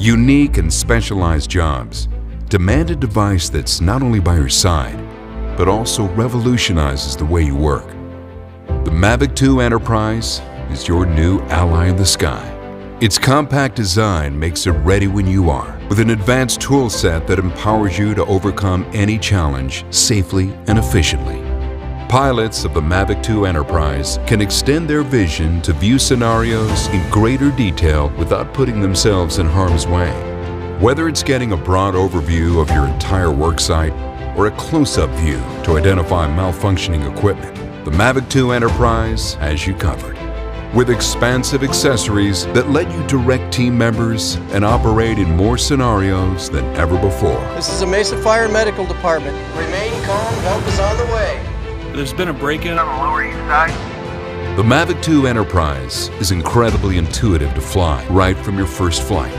Unique and specialized jobs demand a device that's not only by your side, but also revolutionizes the way you work. The Mavic 2 Enterprise is your new ally in the sky. Its compact design makes it ready when you are, with an advanced tool set that empowers you to overcome any challenge safely and efficiently. Pilots of the Mavic 2 Enterprise can extend their vision to view scenarios in greater detail without putting themselves in harm's way. Whether it's getting a broad overview of your entire worksite or a close-up view to identify malfunctioning equipment, the Mavic 2 Enterprise has you covered. With expansive accessories that let you direct team members and operate in more scenarios than ever before. This is a Mesa Fire Medical Department. Remain calm, help is on the way. There's been a break-in on the Lower East Side. The Mavic 2 Enterprise is incredibly intuitive to fly right from your first flight.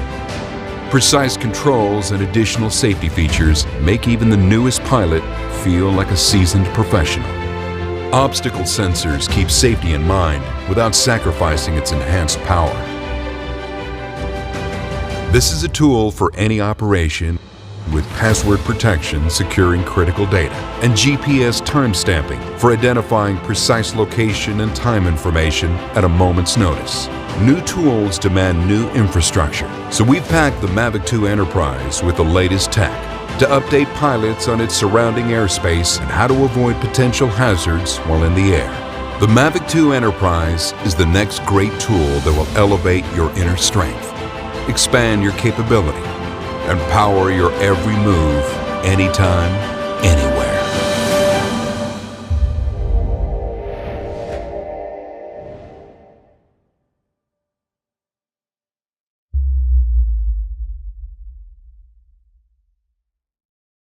Precise controls and additional safety features make even the newest pilot feel like a seasoned professional. Obstacle sensors keep safety in mind without sacrificing its enhanced power. This is a tool for any operation with password protection securing critical data and GPS timestamping for identifying precise location and time information at a moment's notice. New tools demand new infrastructure, so we've packed the Mavic 2 Enterprise with the latest tech to update pilots on its surrounding airspace and how to avoid potential hazards while in the air. The Mavic 2 Enterprise is the next great tool that will elevate your inner strength, expand your capability, and power your every move, anytime, anywhere.